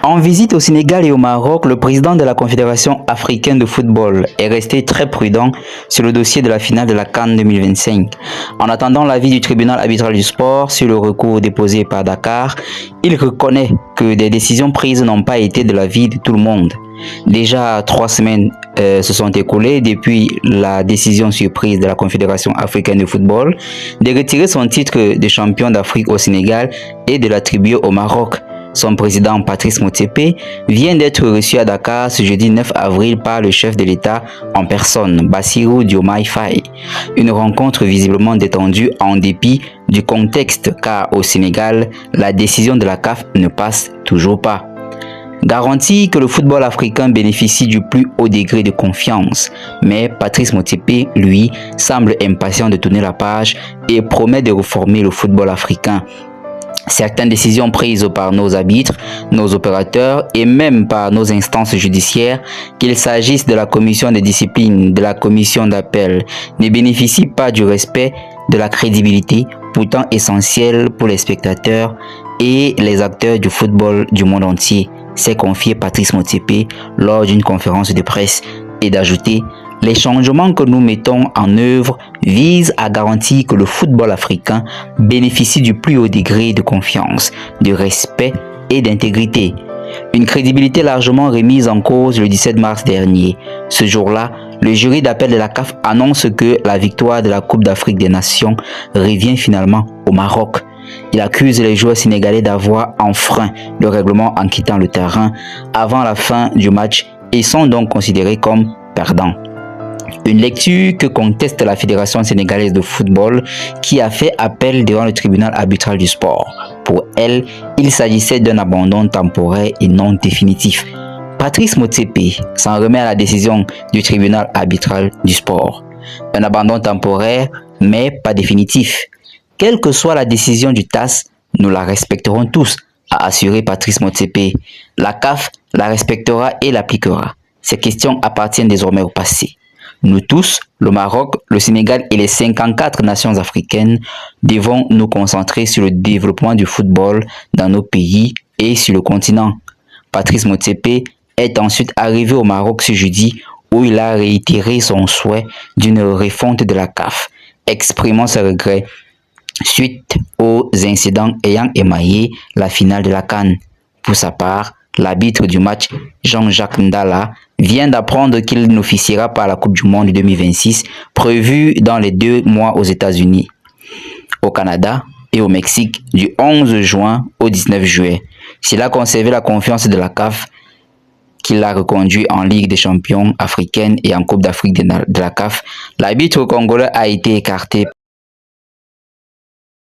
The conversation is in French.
En visite au Sénégal et au Maroc, le président de la Confédération africaine de football est resté très prudent sur le dossier de la finale de la CAN 2025. En attendant l'avis du tribunal arbitral du sport sur le recours déposé par Dakar, il reconnaît que des décisions prises n'ont pas été de l'avis de tout le monde. Déjà 3 semaines se sont écoulées depuis la décision surprise de la Confédération africaine de football de retirer son titre de champion d'Afrique au Sénégal et de l'attribuer au Maroc. Son président Patrice Motsepe vient d'être reçu à Dakar ce jeudi 9 avril par le chef de l'État en personne, Bassirou Diomaye Faye. Une rencontre visiblement détendue en dépit du contexte car au Sénégal, la décision de la CAF ne passe toujours pas. Garantit que le football africain bénéficie du plus haut degré de confiance, mais Patrice Motsepe, lui, semble impatient de tourner la page et promet de réformer le football africain. Certaines décisions prises par nos arbitres, nos opérateurs et même par nos instances judiciaires, qu'il s'agisse de la commission de discipline, de la commission d'appel, ne bénéficient pas du respect de la crédibilité, pourtant essentielle pour les spectateurs et les acteurs du football du monde entier, s'est confié Patrice Motsepe lors d'une conférence de presse et d'ajouter: les changements que nous mettons en œuvre visent à garantir que le football africain bénéficie du plus haut degré de confiance, de respect et d'intégrité. Une crédibilité largement remise en cause le 17 mars dernier. Ce jour-là, le jury d'appel de la CAF annonce que la victoire de la Coupe d'Afrique des Nations revient finalement au Maroc. Il accuse les joueurs sénégalais d'avoir enfreint le règlement en quittant le terrain avant la fin du match et sont donc considérés comme perdants. Une lecture que conteste la Fédération sénégalaise de football qui a fait appel devant le tribunal arbitral du sport. Pour elle, il s'agissait d'un abandon temporaire et non définitif. Patrice Motsepe s'en remet à la décision du tribunal arbitral du sport. Un abandon temporaire, mais pas définitif. Quelle que soit la décision du TAS, nous la respecterons tous, a assuré Patrice Motsepe. La CAF la respectera et l'appliquera. Ces questions appartiennent désormais au passé. Nous tous, le Maroc, le Sénégal et les 54 nations africaines, devons nous concentrer sur le développement du football dans nos pays et sur le continent. Patrice Motsepe est ensuite arrivé au Maroc ce jeudi où il a réitéré son souhait d'une refonte de la CAF, exprimant ses regrets suite aux incidents ayant émaillé la finale de la CAN. Pour sa part, l'arbitre du match, Jean-Jacques Ndala, vient d'apprendre qu'il n'officiera pas à la Coupe du Monde 2026, prévue dans les 2 mois aux États-Unis, au Canada et au Mexique, du 11 juin au 19 juillet. S'il a conservé la confiance de la CAF, qu'il l'a reconduit en Ligue des champions africaine et en Coupe d'Afrique de la CAF, l'arbitre congolais a été écarté